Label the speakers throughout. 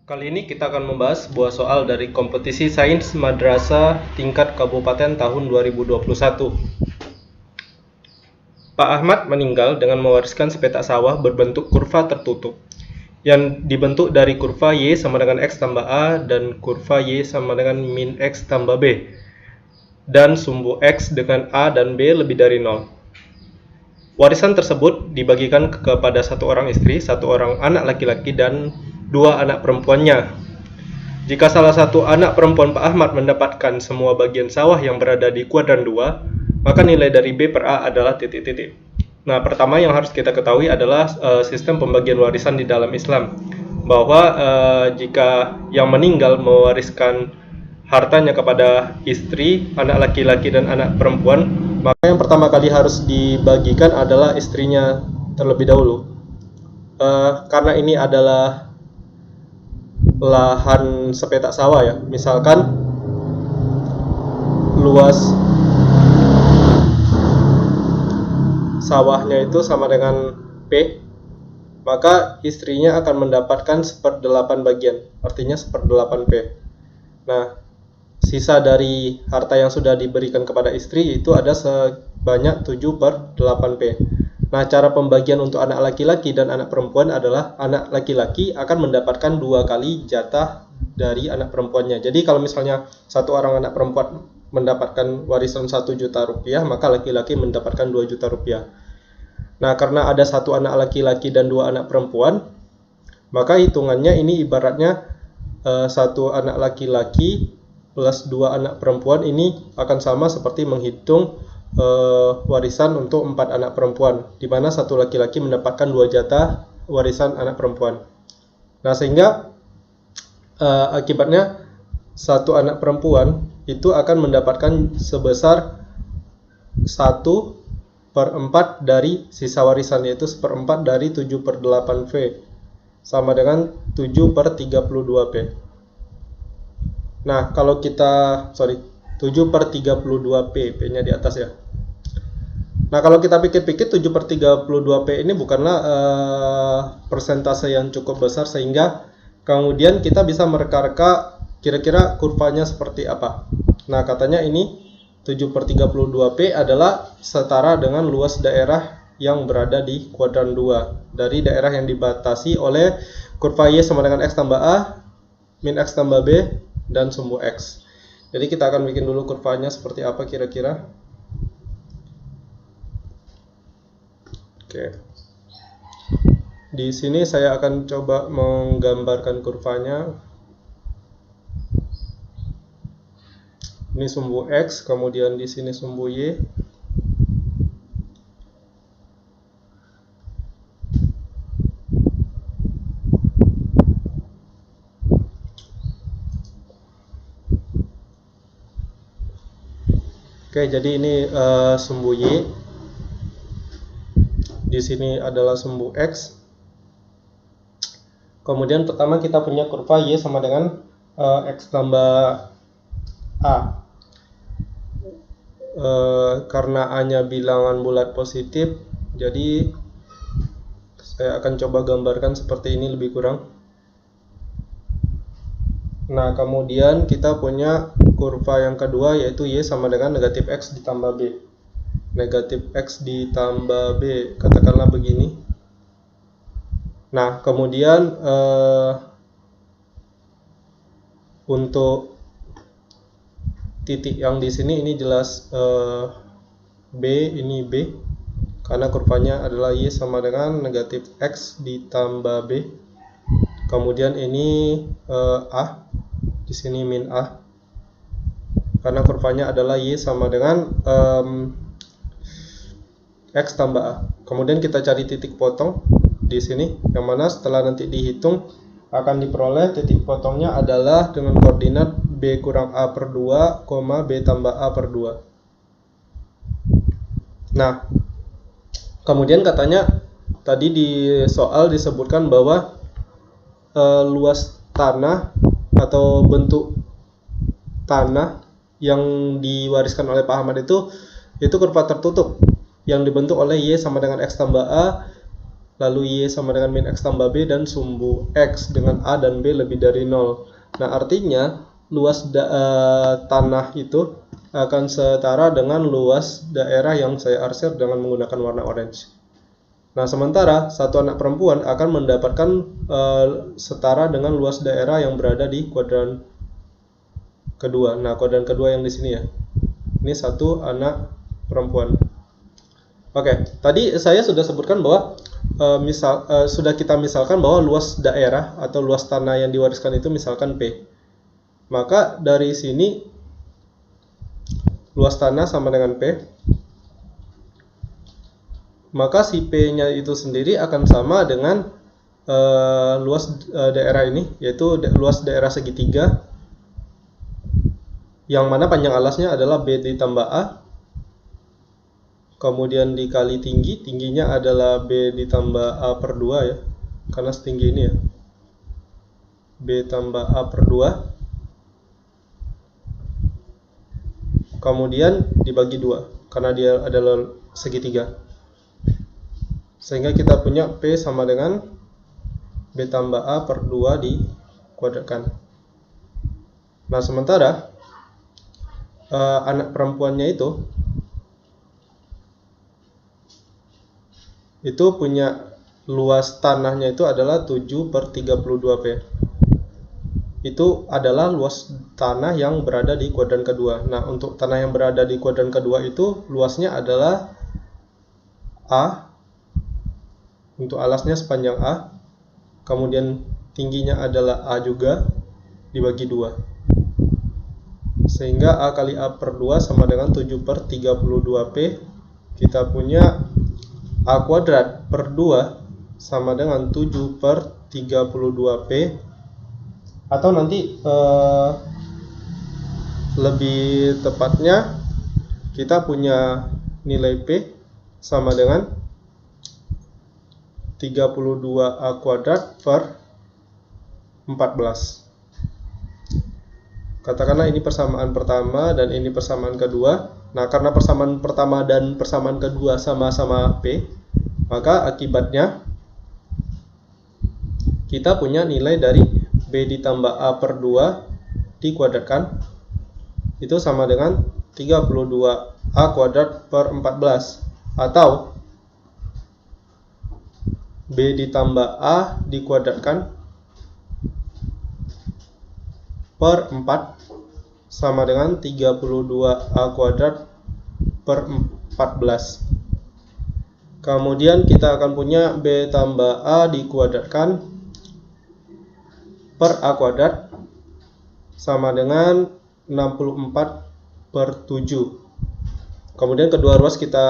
Speaker 1: Kali ini kita akan membahas sebuah soal dari kompetisi sains madrasah tingkat kabupaten tahun 2021. Pak Ahmad meninggal dengan mewariskan sepetak sawah berbentuk kurva tertutup yang dibentuk dari kurva Y sama dengan X tambah A dan kurva Y sama dengan min X tambah B, dan sumbu X dengan A dan B lebih dari 0. Warisan tersebut dibagikan kepada satu orang istri, satu orang anak laki-laki, dan dua anak perempuannya. Jika salah satu anak perempuan Pak Ahmad mendapatkan semua bagian sawah yang berada di kuadran 2, maka nilai dari B per A adalah titik-titik. Nah, pertama yang harus kita ketahui adalah sistem pembagian warisan di dalam Islam. Bahwa jika yang meninggal mewariskan hartanya kepada istri, anak laki-laki, dan anak perempuan, maka yang pertama kali harus dibagikan adalah istrinya terlebih dahulu. Karena ini adalah lahan sepetak sawah ya, misalkan luas sawahnya itu sama dengan P, maka istrinya akan mendapatkan 1/8 bagian, artinya 1/8 P. Nah, sisa dari harta yang sudah diberikan kepada istri itu ada sebanyak 7/8 P. Nah, cara pembagian untuk anak laki-laki dan anak perempuan adalah anak laki-laki akan mendapatkan 2 kali jatah dari anak perempuannya. Jadi kalau misalnya satu orang anak perempuan mendapatkan warisan 1 juta rupiah, maka laki-laki mendapatkan 2 juta rupiah. Nah, karena ada satu anak laki-laki dan 2 anak perempuan, maka hitungannya ini ibaratnya satu anak laki-laki plus 2 anak perempuan ini akan sama seperti menghitung warisan untuk 4 anak perempuan, di mana satu laki-laki mendapatkan 2 jatah warisan anak perempuan. Nah, sehingga akibatnya satu anak perempuan itu akan mendapatkan sebesar 1/4 dari sisa warisan, yaitu 1/4 dari 7/8 V, sama dengan 7/32 P. Nah, kalau kita 7/32 P, P-nya di atas ya. Nah, kalau kita pikir-pikir 7/32 P ini bukanlah persentase yang cukup besar, sehingga kemudian kita bisa mereka-reka kira-kira kurvanya seperti apa. Nah, katanya ini 7/32 P adalah setara dengan luas daerah yang berada di kuadran 2 dari daerah yang dibatasi oleh kurva Y sama dengan X tambah A, min X tambah B, dan sumbu X. Jadi kita akan bikin dulu kurvanya seperti apa kira-kira. Oke. Di sini saya akan coba menggambarkan kurvanya. Ini sumbu X, kemudian di sini sumbu Y. Oke, jadi ini sumbu Y. Di sini adalah sumbu X. Kemudian pertama kita punya kurva Y sama dengan X tambah A. Karena A-nya bilangan bulat positif, jadi saya akan coba gambarkan seperti ini lebih kurang. Nah, kemudian kita punya kurva yang kedua, yaitu Y sama dengan negatif X ditambah B. Negatif X ditambah B, katakanlah begini. Nah, kemudian untuk titik yang di sini ini jelas B, ini B, karena kurvanya adalah Y sama dengan negatif X ditambah B. Kemudian ini A, di sini min A, karena kurvanya adalah Y sama dengan X tambah A. Kemudian kita cari titik potong di sini, yang mana setelah nanti dihitung akan diperoleh titik potongnya adalah dengan koordinat B kurang A per 2, B tambah A per 2. Nah, kemudian katanya tadi di soal disebutkan bahwa luas tanah atau bentuk tanah yang diwariskan oleh Pak Ahmad itu kurva tertutup yang dibentuk oleh Y sama dengan X tambah A lalu Y sama dengan min X tambah B, dan sumbu X dengan A dan B lebih dari 0. Nah, artinya luas tanah itu akan setara dengan luas daerah yang saya arsir dengan menggunakan warna orange. Nah, sementara satu anak perempuan akan mendapatkan setara dengan luas daerah yang berada di kuadran kedua. Nah, kuadran kedua yang di sini ya. Ini satu anak perempuan. Oke, tadi saya sudah sebutkan bahwa sudah kita misalkan bahwa luas daerah atau luas tanah yang diwariskan itu misalkan P. Maka dari sini luas tanah sama dengan P. Maka si P-nya itu sendiri akan sama dengan luas daerah ini, yaitu luas daerah segitiga, yang mana panjang alasnya adalah B ditambah A, kemudian dikali tingginya adalah B ditambah A per 2 ya, karena setinggi ini ya, B tambah A per 2, kemudian dibagi 2 karena dia adalah segitiga, sehingga kita punya P sama dengan B tambah A per 2 dikuadratkan. Nah, sementara anak perempuannya itu punya luas tanahnya itu adalah 7/32 P. Itu adalah luas tanah yang berada di kuadran kedua. Nah, untuk tanah yang berada di kuadran kedua itu luasnya adalah A, untuk alasnya sepanjang A, kemudian tingginya adalah A juga, dibagi 2. Sehingga A kali A per 2 sama dengan 7/32 P. Kita punya A kuadrat per 2 sama dengan 7/32 P, atau nanti lebih tepatnya kita punya nilai P sama dengan 32 A kuadrat per 14. Katakanlah ini persamaan pertama dan ini persamaan kedua. Nah, karena persamaan pertama dan persamaan kedua sama-sama P, maka akibatnya kita punya nilai dari B ditambah A per 2 dikuadratkan itu sama dengan 32 A kuadrat per 14, atau B ditambah A dikuadratkan per 4 sama dengan 32 A kuadrat per 14. Kemudian kita akan punya B tambah A dikuadratkan per A kuadrat sama dengan 64/7. Kemudian kedua ruas kita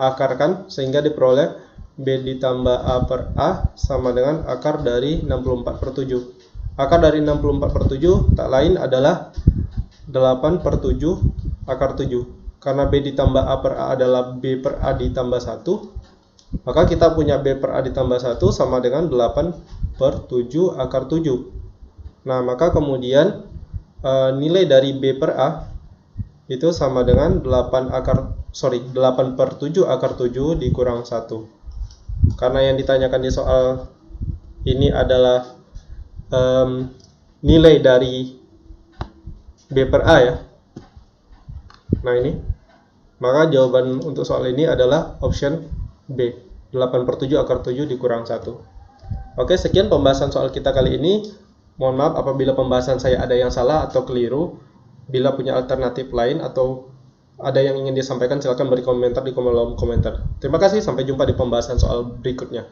Speaker 1: akarkan sehingga diperoleh B ditambah A per A sama dengan akar dari 64/7. Akar dari 64/7 tak lain adalah 8/7 akar 7. Karena B ditambah A per A adalah B per A ditambah 1, maka kita punya B per A ditambah 1 sama dengan 8/7 akar 7. Nah, maka kemudian nilai dari B per A itu sama dengan 8/7 akar 7 dikurang 1. Karena yang ditanyakan di soal ini adalah nilai dari B per A ya. Nah, ini maka jawaban untuk soal ini adalah option B, 8/7 akar 7 dikurang 1. Oke, sekian pembahasan soal kita kali ini. Mohon maaf apabila pembahasan saya ada yang salah atau keliru. Bila punya alternatif lain atau ada yang ingin disampaikan, silakan beri komentar di kolom komentar. Terima kasih, sampai jumpa di pembahasan soal berikutnya.